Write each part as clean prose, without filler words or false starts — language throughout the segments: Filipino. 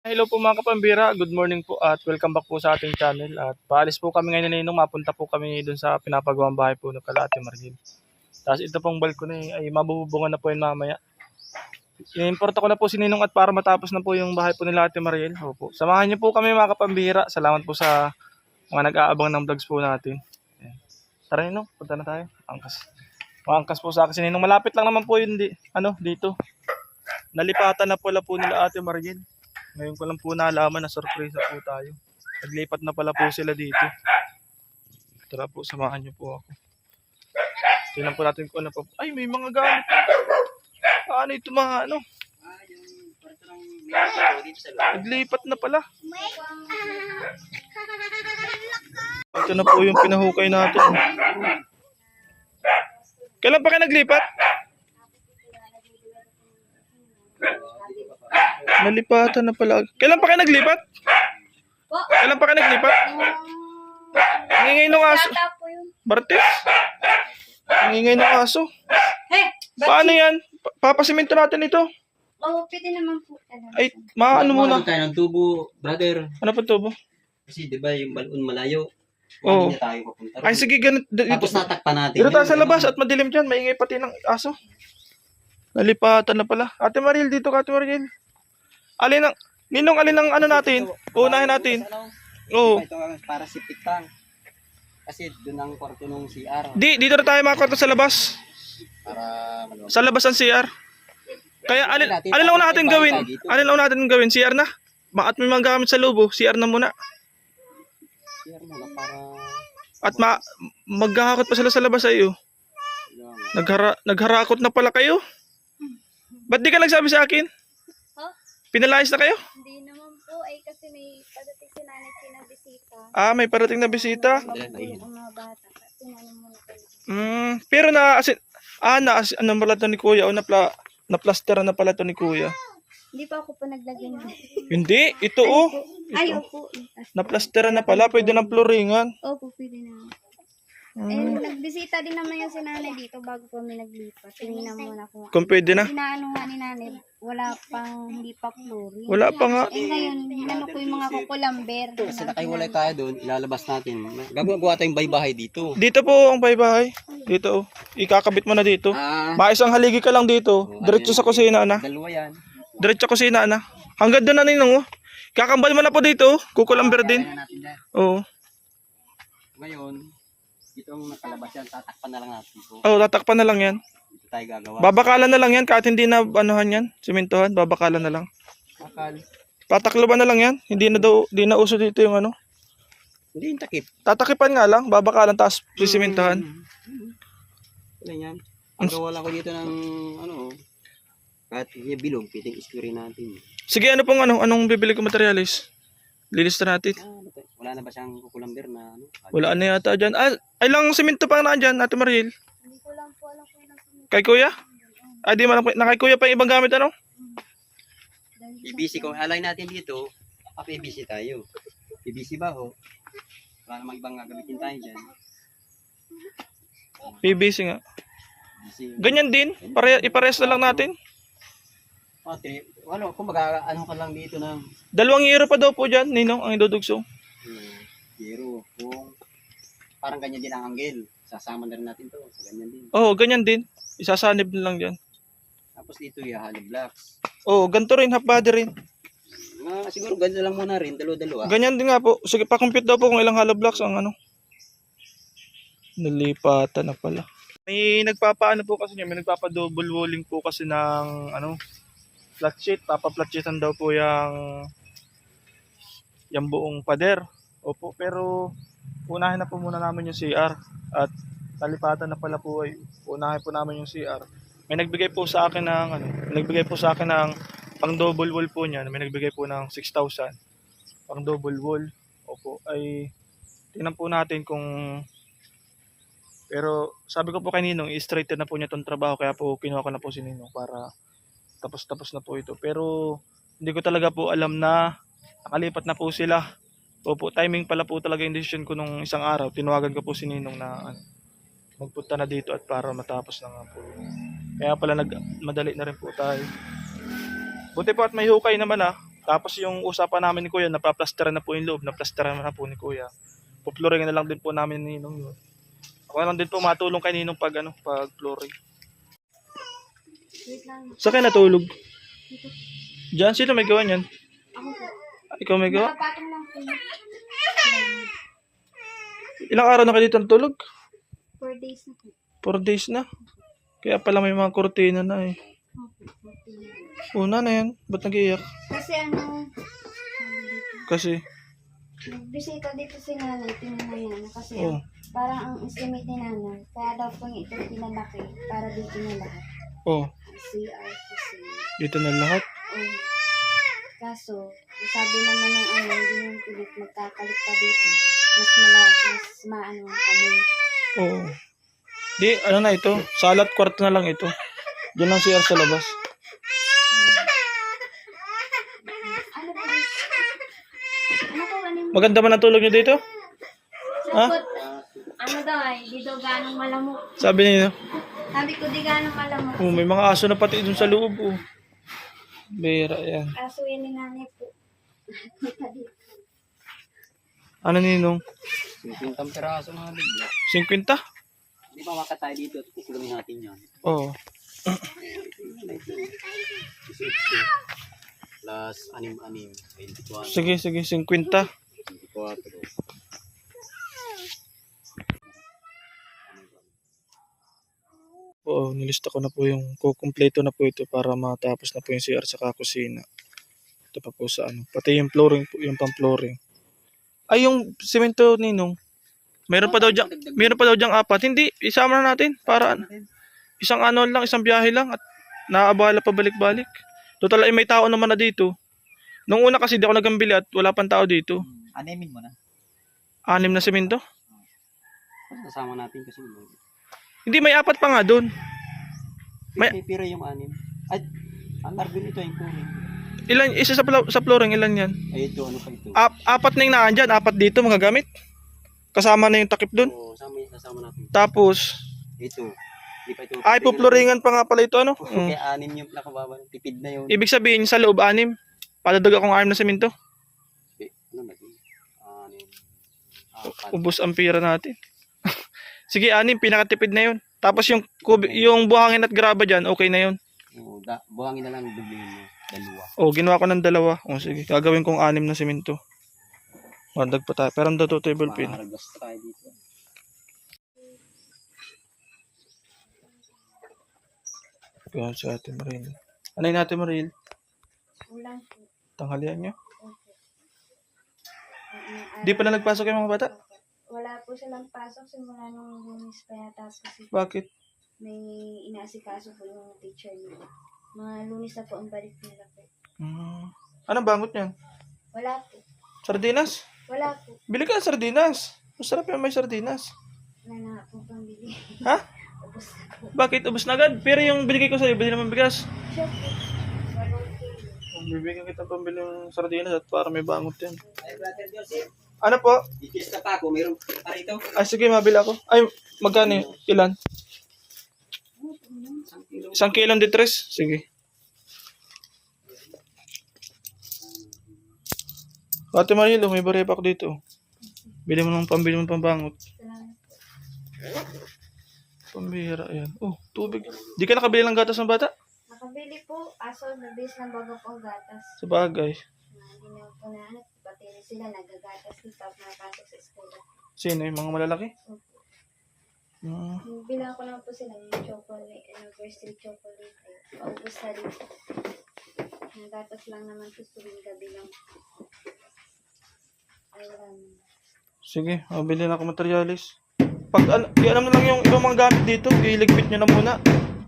Hello po mga kapambira, good morning po at welcome back po sa ating channel. At paalis po kami ngayon ni Ninong, mapunta po kami dun sa pinapagawang bahay po ng kala Ate Margil. Tapos ito pong balkon ay mabubungan na po yun mamaya. Inimporta ko na po si Ninong at para matapos na po yung bahay po nila Ate Margil. Opo. Samahan niyo po kami mga kapambira. Salamat po sa mga nag-aabang ng vlogs po natin. Ayan. Tara Ninong, punta na tayo. Angkas po sa akin si Ninong. Malapit lang naman po yun dito. Nalipatan na pala po nila Ate Margil. Ngayon ko lang po nalaman na surprise po tayo. Naglipat na pala po sila dito. Tara po, samahan niyo po ako. Tingnan po natin kung ano pa. Ay, may mga gamit. Paano ito mga ano? Naglipat na pala. Ito na po yung pinahukay natin. Kailan pa kayo naglipat? Nalipatan na pala. Kailan pa kayo naglipat? Kailan pa kayo naglipat? Ngingay ng aso. Bartes? Ngingay ng aso. Paano yan? Papasimento natin ito. Oo, pwede naman po. Ay, maano muna. Tayo ng tubo, brother. Ano pa tubo? Kasi 'di ba yung balon malayo. Oo. Hindi na tayo papunta. Ay, sige, ganito. Tapos tatakpan natin. Dito tayo sa labas at madilim dyan. Maingay pati ng aso. Nalipatan na pala. Ate Maril, dito ka Ate Maril. Ninong, alin ang ano natin? Unahin natin. Oo. Ito para si Pitang. Kasi doon ang kwarto ng CR. Dito na tayo makakwarto sa labas. Para maluwag. Sa labas ang CR. Kaya alin lang natin gawin? Alin lang natin gawin? CR na? At may mga gamit sa loob, CR na muna. CR muna para At maghahakot pa sila sa labas sa iyo. Nagharakot na pala kayo. Ba't di ka nagsabi sa akin? Huh? Pinalayas na kayo? Hindi naman po, kasi may padating si nanay pinabisita. Ah, may parating na bisita. Yung mga bata. Tinanong muna kayo. Pero ano pala to ni Kuya o na-plasteran na pala to ni Kuya. Hindi pa ako pa naglagay na. Hindi, ito oh. Ay, opo. Na-plasteran na pala, pwede ng floringan. Opo, pwede na. Nagbisita din naman yung si nanay dito bago kami naglipat. Tinignan muna kung Kung pwede na. inaano nga ni nanay, hindi pa flooring. Wala pa nga. Ngayon, hinano ko yung mga kukulamber. kasi nakaiwalay tayo doon, ilalabas natin. Gagawa tayong bahay dito. Dito po ang bahay. Dito oh. Ikakabit mo na dito. Maisang haligi ka lang dito. Diretso sa kusina na. Dalawa yan. Diretso sa kusina na. Hanggang doon na Ninong oh. Kakambal mo na po dito oh. Kukulamber din. Kaya natin dyan. Oo. Ngayon, dito ang nakalabas yan, tatakpan na lang natin ito. Oh, tatakpan na lang yan. Dito tayo gagawa. Babakalan na lang yan kahit hindi na anuhan yan. Simentohan, babakalan na lang. Bakal. Patakloban na lang yan. Hindi na uso dito yung ano. Hindi yung takip. Tatakipan nga lang, babakalan tapos sisimentohan. Wala yan. Ang gawa lang ko dito ng kahit yung bilog, piting iskurin natin. Sige, anong bibili ko materialis? Lilista natin. Wala na ba siyang kukulamber na Wala na yata dyan. Ay lang simento pa na dyan, Ate Mariel. Hindi ko lang po alam kung nasa Kay Kuya? Ay, di man na kay Kuya pa yung ibang gamit ano? PVC kung alay natin dito, PVC tayo. PVC ba ho? Wala namang ibang gagamitin tayo dyan. PVC nga. PVC. Ganyan din, iparehas na lang natin. Kumbaga ano ka lang dito ng 2 euro pa daw po dyan, Ninong, ang idudugso. zero. Kung parang ganyan din ang angle, sasama na rin natin to. So, ganyan din. Oo, ganyan din. Isasanib na lang dyan. Tapos dito yung hollow blocks. Oo, ganito rin, half body rin. Siguro ganyan lang muna rin, dalawa-dalawa. Ganyan din nga po. Sige, pa-compute daw po kung ilang hollow blocks ang ano. Nalipatan na pala. May nagpapaano po kasi niya, may nagpapa-double walling po kasi ng flat sheet. Papa-flat sheetan daw po yung buong pader. Opo, pero unahin na po muna namin yung CR. At nalipatan na pala po ay unahin po namin yung CR. May nagbigay po sa akin ng pang double wall po niyan. May nagbigay po ng 6,000 pang double wall. Opo, ay tingnan po natin kung pero sabi ko po kay Ninong, i-straighten na po niya tong trabaho kaya po kinuha ko na po si Ninong para tapos na po ito. Pero hindi ko talaga po alam na nakalipat na po sila. Opo, timing pala po talaga yung decision ko nung isang araw. Tinawagan ko po si Ninong na magpunta na dito at para matapos na nga po. Kaya pala madali na rin po tayo. Buti po at may hukay naman Tapos yung usapan namin ni Kuya, napaplasteran na po yung loob, naplasteran na po ni Kuya. Pupluring na lang din po namin ni Ninong yun. Ako na lang din po matulong kay Ninong pag flooring. Wait lang. Sa kayo natulog? Diyan, sino may gawa niyan? Ako po. Ikaw may gawa? Nakapatong lang po. Ilang araw na kayo dito natulog? 4 days na po. 4 days na. Kaya pala may mga kurtina na eh. Una na yan. Ba't nag-iiyak? Kasi Kasi, nagbisita dito si nanay, tinanay na kasi oh, parang ang estimate ni nanay, kaya daw po ito pinalaki para dito na lahat. oh, CR kasi. dito na lahat. Oh. Kaso, sabi naman ng hindi yung pilit magkakalit pa dito. Mas maano ang amoy. Oo. Di, ano na ito? Salat kwarto na lang ito. Diyan lang CR sa labas. Ano ba this? Ano po, ano yung Maganda man ang tulog niyo dito? Ha? sagot? Ano daw di daw ganong malamok. Sabi niyo. Sabi ko di ganong malamok. Oh, may mga aso na pati dun sa loob. Oh. Bera yan. Kaso yan ni nanay po. Ano Ninong? 50 peraso mga bigla. 50? Di ba makatay dito at kukulungin natin yan. Oo. Plus 6-6, 24. Sige, 50. 24. Oo, nilista ko na po yung kukumpleto na po ito para matapos na po yung CR sa kusina. Ito pa po sa pati yung flooring po, yung pang-flooring. Ay, yung semento Ninong. Meron pa daw diyang 4. Hindi, isama na natin para isang lang, isang biyahe lang at naaabala pa balik-balik. Total ay may tao naman na dito. Nung una kasi di ako nagambili at wala pang tao dito. Anemin mo na. 6 na semento. Kasama natin kasi. Hindi, may 4 pa nga doon. Pero yung 6. Ay, ang marble ito yung kunin. Ilan, isa sa flooring, ilan yan? Ay, ito, ano pa ito? 4 na yung naandyan, 4 dito magagamit. Kasama na yung takip doon. Oo, kasama natin. Tapos, Ito. Di pa ito. ay, pupluringan pa nga pala ito, ano? Kaya 6 yung nakababa. Tipid na yun. Ibig sabihin, sa loob 6. Padadag akong 6 na semento. Ano na yun? 6. Ubos ang pira natin. Sige, 6, pinakatipid na yun. Tapos yung buhangin at graba dyan, okay na yun. Buhangin na lang, dublihin mo. 2. Oh, ginawa ko ng 2. Oh, sige, gagawin kong 6 na semento. Madag pa tayo. Pero ang dato table pin. Maharagos tayo dito. Kaya sa atin Maril. Ano yun natin Maril? Ulang po. Tanghalian nyo? Okay. Di pa na nagpasok yung mga bata? Wala po silang pasok simula nung Lunes pa yata kasi Bakit? may inaasikaso po yung teacher nila. Mga Lunes na po ang balik nila po. Anong bangot yan? Wala po. Sardinas? Wala po. Bili ka ng sardinas. Masarap yung may sardinas. Wala na po pambili. Ha? Ubus na po. Bakit? Ubus na agad. Pero yung binigay ko sa'yo, bili naman bigas. Siya po. 1 kilo. Bibigyan kita pambili ng sardinas at para may bangot yan. Ay, Brother Joseph. Ano po? Ikista pa ako. Mayroon pa rito. Ay, sige, mabili ako. Ay, magkano yun? Ilan? 1 kilong de tres? Sige. Ate Marilo, may barepa ako dito. Bili mo ng pambili mo pambangot. Salamat po. Pambihira, ayan. Oh, tubig. Di ka nakabili ng gatas ng bata? Nakabili po. Aso, nabis ng bago pong gatas. Sa bagay. Hindi na po na pati rin sila nagagatas dito pag napasok sa eskwela. Sino? Yung mga malalaki? Opo. Hmm. Bilang ko lang po sila yung chocolate, anniversary chocolate. Paubos na rin. Nagatas lang naman po tuwing gabi lang. Ay, wala naman. Sige, mabili na ako materialis. Pag i-alam na lang yung ibang mga gamit dito, iligpit nyo na muna.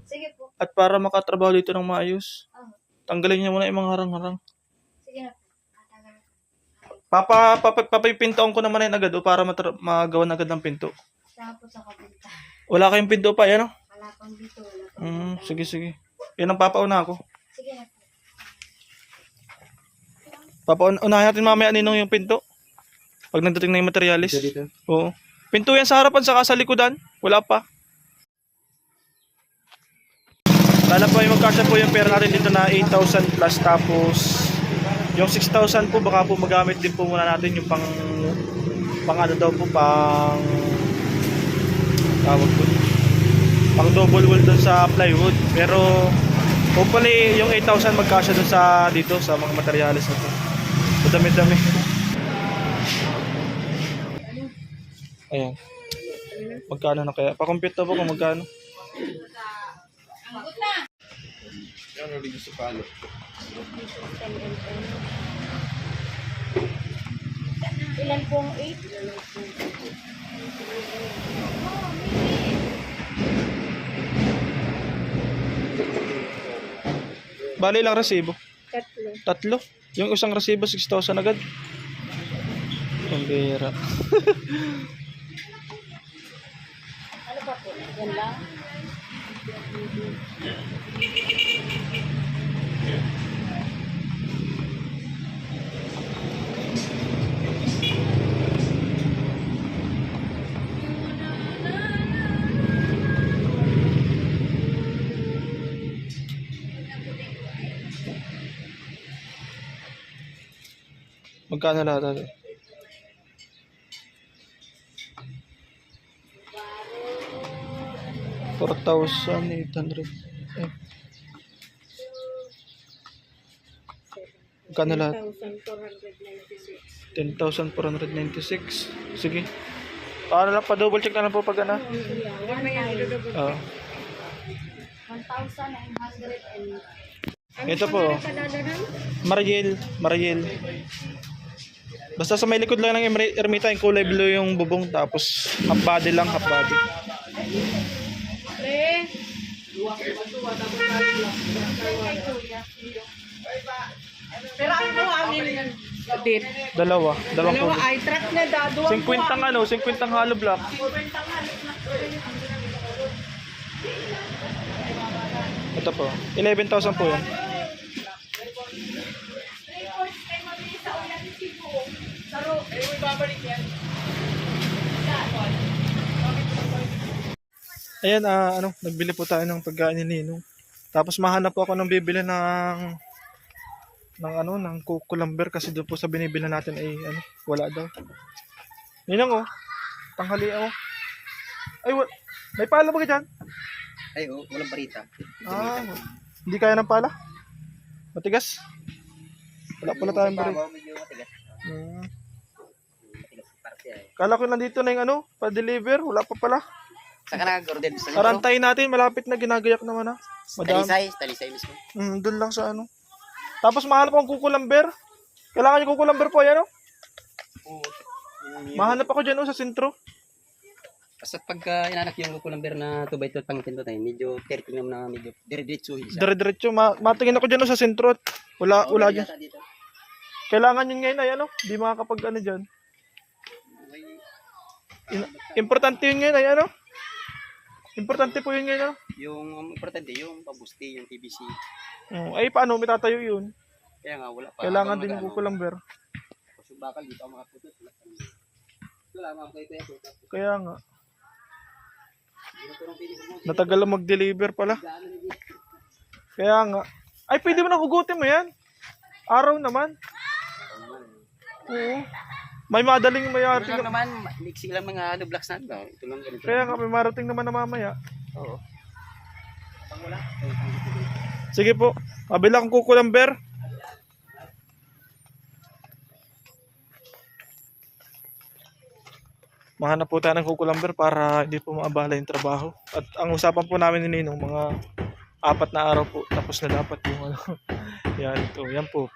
Sige po. At para makatrabaho dito ng maayos, Oh, tanggalin nyo muna yung mga harang-harang. sige na po. Matagal. Papipintoon ko naman yun agad para magawa na agad ng pinto. Tapos sa kabunta. Wala kayong pinto pa, yan o? Wala pang dito. Wala pang bintana. Sige, sige. Yan ang papauna ako. Sige na po. Unahin natin mamaya ninong yung pinto. Pag nagdating na yung materialis. Dito. Oo. Pinto yan sa harapan, saka sa likodan. Wala pa. Sana po yung magkasya po yung pera natin dito na 8,000 plus tapos Yung 6,000 po, baka po magamit din po muna natin yung pang ano daw po, tawag po, pang double wall doon sa plywood. Pero hopefully yung 8,000 magkasya doon sa dito sa mga materyales na to. Dami-dami. Ayan. Magkano na kaya? Pa-compute na po kung magkano. Ilan pong 8? Bali lang resibo. Tatlo. Tatlo. Yung isang resibo 6,000 agad. Pambira. Ano pa po? Yan lang? Magkano lahat natin? 4,800. Eh. Magkano lahat? 10,496. Sige. Paano lang, pa-double check na lang po pag ano? 1,900 Oo. 1,900 and... Ito po. Mariel. Basta sa may likod lang ng ermita, yung kulay blue yung bubong, tapos half body lang, half body. Pero ano amin din? Dalawang Dalawa kulay. ay truck na dado. 50 ang 50 ang hollow block. Ito po, 11,000 po yan. Ayan, nagbili po tayo ng pagkain ni Ninong. Tapos mahanap po ako ng bibili ng kukulamber kasi doon po sa binibili natin ay wala daw. Ninong tanghali Ay, may pala ba ka dyan? Ay, walang parita. Hindi kaya ng pala? Matigas? Wala pala tayong bari. Medyo matigas. Matigas parte ay. Kala ko nandito na yung pa-deliver. Wala pa pala. Saan ka nag-order? Karantayin natin, malapit na, ginagayak naman Madami. Talisay mismo. Doon lang sa Tapos mahanap akong kukulamber. Kailangan yung kukulamber po, yan Mahanap ako dyan sa sentro. Basta pagka inanak yung kukulamber na 2x2 pangitin to tayo, medyo tingnan mo na medyo dire-diretsuhin siya. Dire-diretso, matingin ako dyan sa sentro. Wala dyan. Dito. Kailangan yun ngayon ay Di makakapag dyan. Importante yun ngayon ay Importante po yun ngayon Yung importante, yung pabusti, yung PVC. Ay paano may tatayo yun? Kaya nga, wala pa. Kailangan din yung kukulamber. Kasi bakal dito ang makaputot. Wala mga kayo. Kaya nga. Natagal lang mag-deliver pala. Kaya nga. Ay, pwede mo na hugutin mo yan. Araw naman. Oo. May madaling Ito mayarating. lang naman, mixing lang mga blocks na ito. Ito lang ganito. Kaya nga, may marating naman na mamaya. Oo. Sige po. Kabila kong kukulamber. Mahanap po tayo ng kukulamber para hindi po maabala yung trabaho. At ang usapan po namin ni Ninong, mga 4 na araw po. Tapos na dapat yung yan ito. Yan po.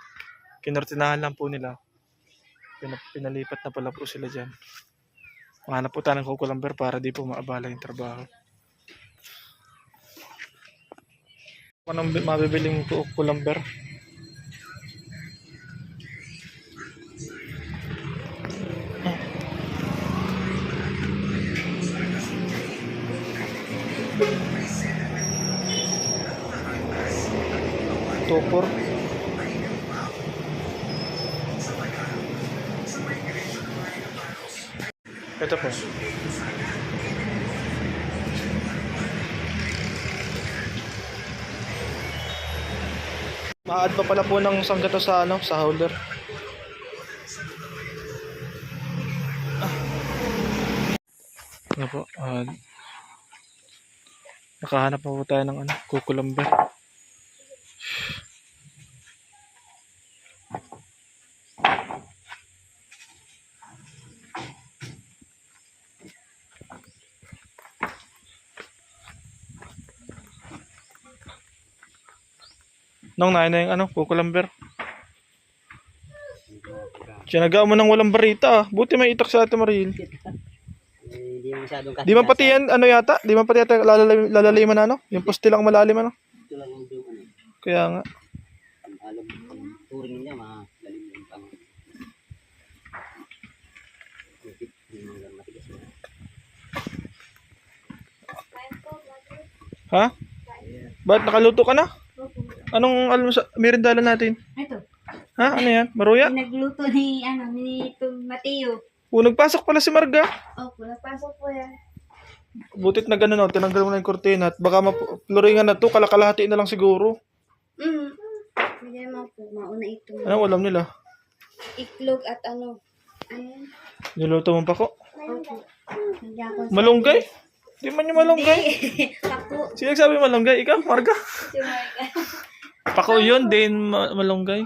Kinortinahan lang po nila. Pinalipat na pala po sila dyan. Mahanap po tayo ng kukulamber para di po maabala yung trabaho. Anong mabibiling kukulamber? Topor. Ito po. Naka-add pa pala po ng sanggato sa ano, sa holder. Ano po? Nakahanap pa po tayo ng ano, cucumber. Nung na yung ano, cucumber. Sinaga mo ng walang barita ah. Buti may itak sa Ate Maril. Hindi masyadong kasi. Di man pati yan, ano yata? Di man pati yata lalaliman ano? Yung poste lang malalim ano? Ito lang yung doon. Kaya nga. Alam, turing niya, malalim yung pang. Matigas na. Ha? Ba't nakaluto ka na? Anong merindalan natin? Ito. Ha? Ano yan? Maruya? Pinagluto ni, ni Mateo. Nagpasok pala si Marga. Opo, napasok po yan. Butit na gano'n, tinanggal mo na yung kurtina at baka floringan na to, kalakalahati na lang siguro. Hindi naman po, mauna ito. Ano, alam nila. Iklog at ano. Ayan. Niluto mo pa ko. Opo. Hindi ako Malunggay? Di man yung malunggay. Pako. Sino nagsabi malunggay? Ikaw, Marga? Si Marga. Pako yun, din malunggay.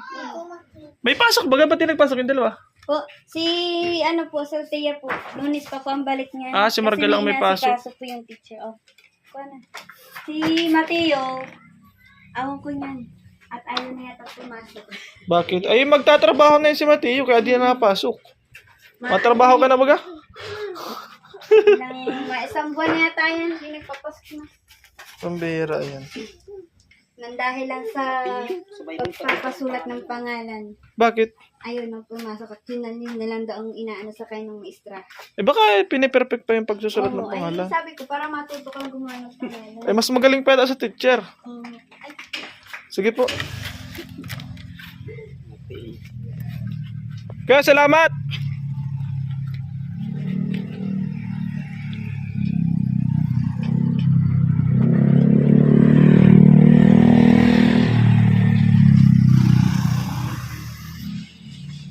May pasok, baga ba't nagpasok yung dalawa? Po, si Saltea po. Lunes pa po ang balik niya. Ah, si Marga lang may pasok. Kasi po yung teacher. Oh. Kuha. Si Mateo, awang ko niyan. At ayaw na yata pumasok. Bakit? Ay, magtatrabaho na yun si Mateo, kaya di na napasok. Matrabaho ka na baga? Nang isang buwan na yata yan, hindi nagpapasok na. Pambira yan. Nang dahil lang sa pagpapasulat ng pangalan. Bakit? Ayaw na pumasok at yun na lang daw ang inaano sa kanya ng maestra. Eh baka piniperfect pa yung pagsusulat ng Oo, pangalan. ay sabi ko, para matuto kang gumawa ng pangalan. Eh mas magaling pa yata sa teacher. Ay, Sige po. Kaya salamat!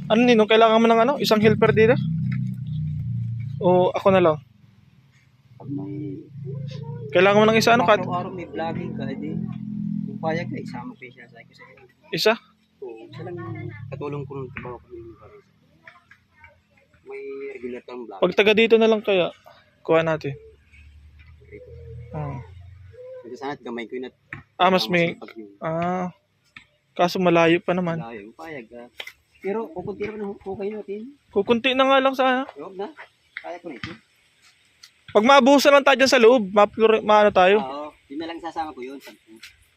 Ano ninong, kailangan mo ng ano? Isang helper dito? O ako na lang? May Kailangan mo ng isa ano? araw-araw may vlogging ka, edi. Kung payag ka, isama pa yung sinasabi ko sa iyo. Isa? Oo, isa lang katulong ko ng trabaho kami. May regular kang vlog. Pag taga dito na lang kaya, kuha natin. Kasi sana at gamay ko yun at Mas may... Kaso malayo pa naman. malayo. Payag ka. Pero kukunti naman ang hukay natin. Kukunti na nga lang sana. Huwag na. Kaya ko na ito. Pag maabusan lang tayo dyan sa loob, maano tayo? Oo, yun na lang sasama ko yun.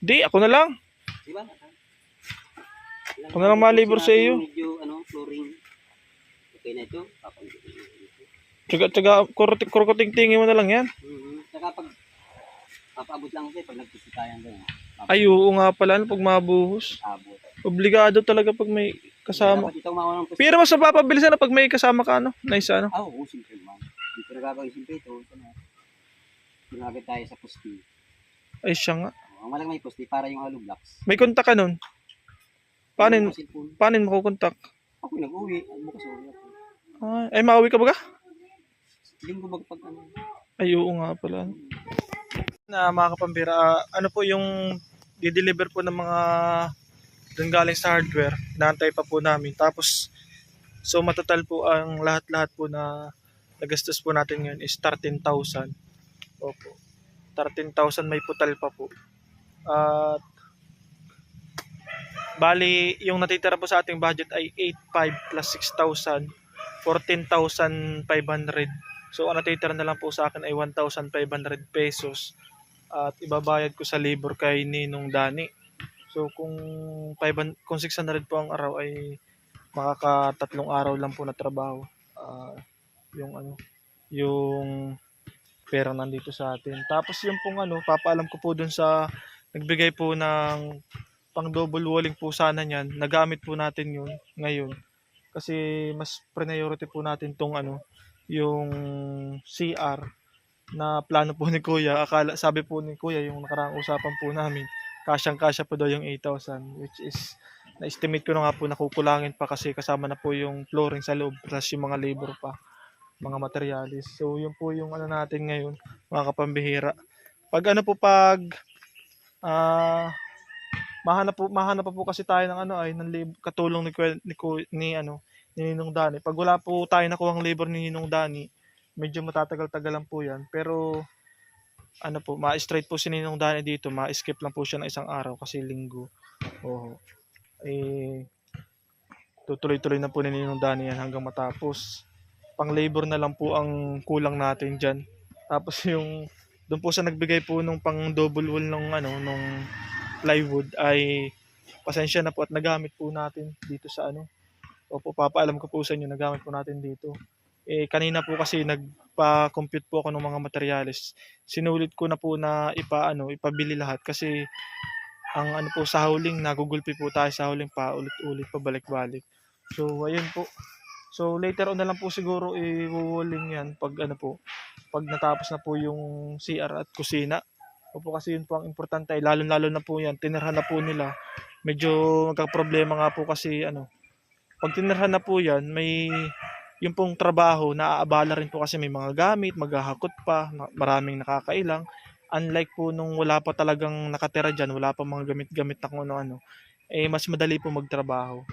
Di, ako na lang. Diba? Ako na lang malibor sa iyo. Medyo, flooring. Okay na ito. Tsaga, kurukuting-tingin mo na lang yan. Saka pag papaabot lang kasi pag nagkisitayan doon. Ay, oo nga pala, pag mabuhos. Abot. Obligado talaga pag may kasama. Dapat ito maunang pusto. Pero mas mapapabilis na pag may kasama ka, ano? Nice, ano? Oo, simple man. Hindi ko nagagawin simple ito. Ginagawin tayo sa pusti. Ay, siya nga. Ang malang may pusti para yung hollow blocks. May kontak ka nun. Paano makukontak? Ako nag-uwi. Bukas uwi ako. Ay, mauwi ka ba ka? Linggo magpag ano. Ay, oo nga pala. Na mga kapambira, ano po yung di-deliver po ng mga doon galing sa hardware, inaantay pa po namin. Tapos, so matotal po ang lahat-lahat po na nagastos po natin ngayon is 13,000. Opo. 13,000 may putal pa po. At bali, yung natitira po sa ating budget ay 8,500 plus 6,000, 14,500. So, ang natitira na lang po sa akin ay 1,500 pesos. At ibabayad ko sa labor kay Ninong Dani. So, kung 600 po ang araw ay makakatatlong araw lang po na trabaho. Yung pera nandito sa atin. Tapos yung pong papaalam ko po dun sa nagbigay po ng pang double walling po sana niyan. Nagamit po natin yun ngayon. Kasi mas priority po natin tong yung CR na plano po ni Kuya. Sabi po ni Kuya yung nakaraang usapan po namin kasyang-kasya po daw yung 8,000, which is na-estimate ko na nga po na kukulangin pa kasi kasama na po yung flooring sa loob plus yung mga labor pa, mga materialis. So yun po yung ano natin ngayon, mga kapambihira. Pag ah mahanap pa po kasi tayo ng ano ay ng katulong ni Ninong Dani. Pag wala po tayo nakuhang labor ni Ninong Dani, medyo matatagal-tagal lang po 'yan. Pero ano po, ma-straight po si Ninong Dani dito, ma-skip lang po siya ng isang araw kasi linggo. Oo. Eh tutuloy-tuloy na po ni Ninong Dani yan hanggang matapos. Pang labor na lang po ang kulang natin diyan. Tapos yung doon po sa nagbigay po nung pang double wall nung plywood ay pasensya na po at nagamit po natin dito sa ano. Opo, papaalam ko po sa inyo, nagamit po natin dito. Kanina po kasi nagpa-compute po ako ng mga materyales. Sinulit ko na po na ipabili lahat kasi ang ano po sa hauling, nagugulpi po tayo sa hauling pa ulit-ulit pabalik-balik. So ayun po. So later on na lang po siguro i-walling yan pag pag natapos na po yung CR at kusina. Opo kasi yun po ang importante, lalo-lalo na po yan, tinirhan na po nila. Medyo magka-problema nga po kasi pag tinirhan na po yan, may yung pong trabaho, naaabala rin po kasi may mga gamit, maghahakot pa, maraming nakakailang. Unlike po nung wala pa talagang nakatira dyan, wala pa mga gamit-gamit na kung ano-ano, mas madali po magtrabaho.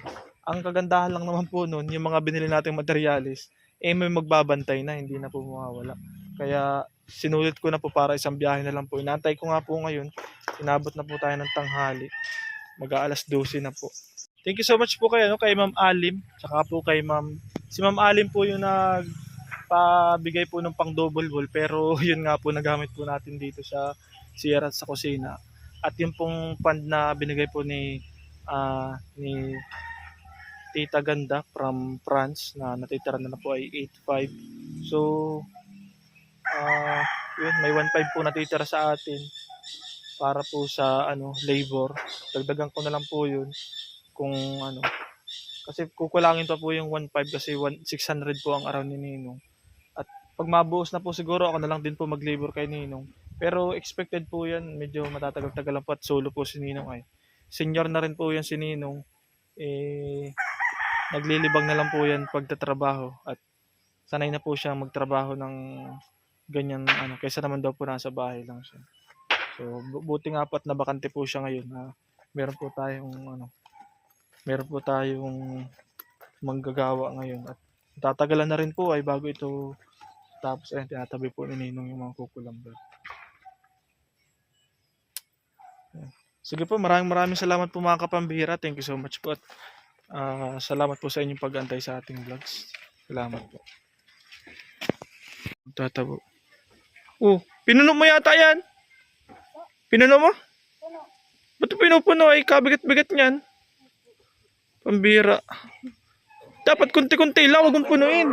Ang kagandahan lang naman po nun, yung mga binili nating materialis, may magbabantay na, hindi na po mawawala. Kaya sinulit ko na po para isang biyahe na lang po. Inaantay ko nga po ngayon, inabot na po tayo ng tanghali. Mag-aalas 12 na po. Thank you so much po kay Ma'am Alim, tsaka po kay si Ma'am Alim po yung nagpabigay po ng pang double wall, pero yun nga po nagamit po natin dito sa CR at sa kusina. At yung pong fund na binigay po ni Tita Ganda from France na natitira na po ay 8,500. So yun, may 1,500 po natitira sa atin para po sa labor. Dagdagan ko na lang po yun kung kasi kukulangin pa po yung 1,500 kasi 600 po ang araw ni Ninong. At pag mabuos na po siguro ako na lang din po mag-labor kay Ninong. Pero expected po yan, medyo matatagal-tagal lang po at solo po si Ninong ay. Senior na rin po yan si Ninong. Naglilibang na lang po yan pagtatrabaho at sanay na po siya magtrabaho ng ganyan kaysa naman daw po nasa bahay lang siya. So buti nga po at nabakante po siya ngayon na meron po tayong manggagawa ngayon at tatagalan na rin po ay bago ito tapos tinatabi po ni Ninong yung mga kukulamber. Sige po, maraming salamat po mga kapambihira. Thank you so much po at salamat po sa inyong pag-antay sa ating vlogs. Salamat po. Tatabo. Pinuno mo yata yan? Pinuno mo? Ba't pinupuno ay kabigat-bigat niyan? Pambira. Dapat kunti-kunti lang, huwag mong punuin.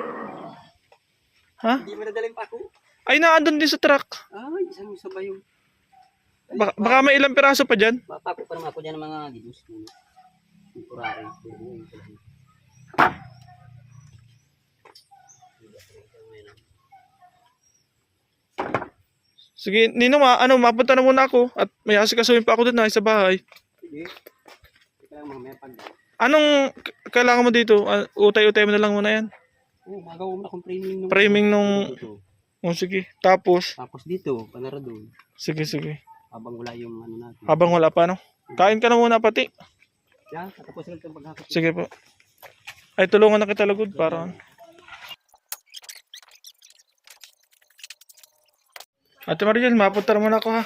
Ha? Hindi mo nadalhin pa ako. Ay, naandun din sa truck. Ay, isang sabay yung... Baka may ilang piraso pa dyan. Mapako pa naman ako dyan ng mga ginos. Temporary. Sige, Ninong, mapunta na muna ako at may asikasuhin pa ako doon sa bahay. Sige. Ika lang mamaya pag... Anong kailangan mo dito? Utay-utay mo na lang muna yan. Magawa mo na akong framing nung... Framing nung... sige. Tapos dito, panara doon. Sige. Habang wala yung natin. Habang wala pa, kain ka na muna pati. Yan, tapos lang itong paghakot. Sige po. Ay, tulungan na kita lagod para... Ate Mariel, mapunta na muna ako ha.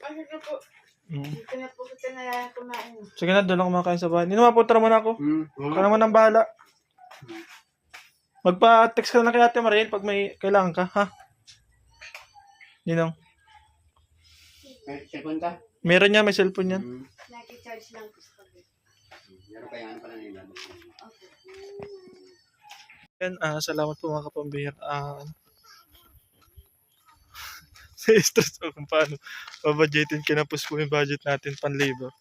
Ano na po? Dito na po kita na kumain. Sige na, doon ako makain sa bahay. Nino, mapunta na muna ako. Ikaw naman ang bahala. Magpa-text ka na kay Ate Mariel pag may kailangan ka, ha? Ninong. May cellphone ka? Meron niya, may cellphone yan. Nag-charge lang po sa tabi. Meron kaya pala nila. Yan, salamat po mga kapambihir. Sa stress ko kung paano babudgetin, kinapos po yung budget natin pan-labor.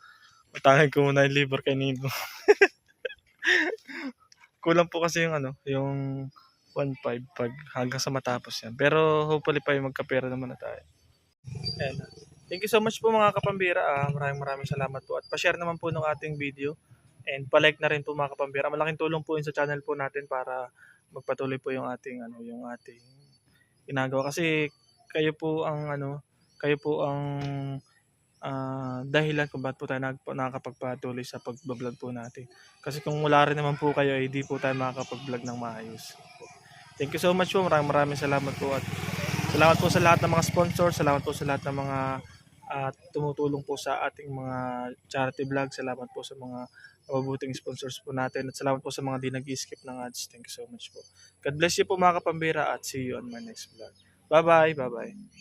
Matangin ko muna yung labor kay Nino. Kulang po kasi yung 1,500 pag hanggang sa matapos yan. Pero hopefully pa yung magkapera naman na tayo. Ayan. Thank you so much po mga kapambira. Maraming salamat po. At pa-share naman po ng ating video. And pa-like na rin po mga kapambira. Malaking tulong po yun sa channel po natin para magpatuloy po yung ating ginagawa. Kasi kayo po ang dahilan kung bakit po tayo nakakapagpatuloy sa pagbablog po natin. Kasi kung wala rin naman po kayo, hindi po tayo makakapag-vlog ng maayos. Thank you so much po. Maraming salamat po. At salamat po sa lahat ng mga sponsors. Salamat po sa lahat ng mga tumutulong po sa ating mga charity vlog. Salamat po sa mga mabubuting sponsors po natin. At salamat po sa mga di nag-skip ng ads. Thank you so much po. God bless you po mga kapambira at see you on my next vlog. Bye-bye. Bye-bye.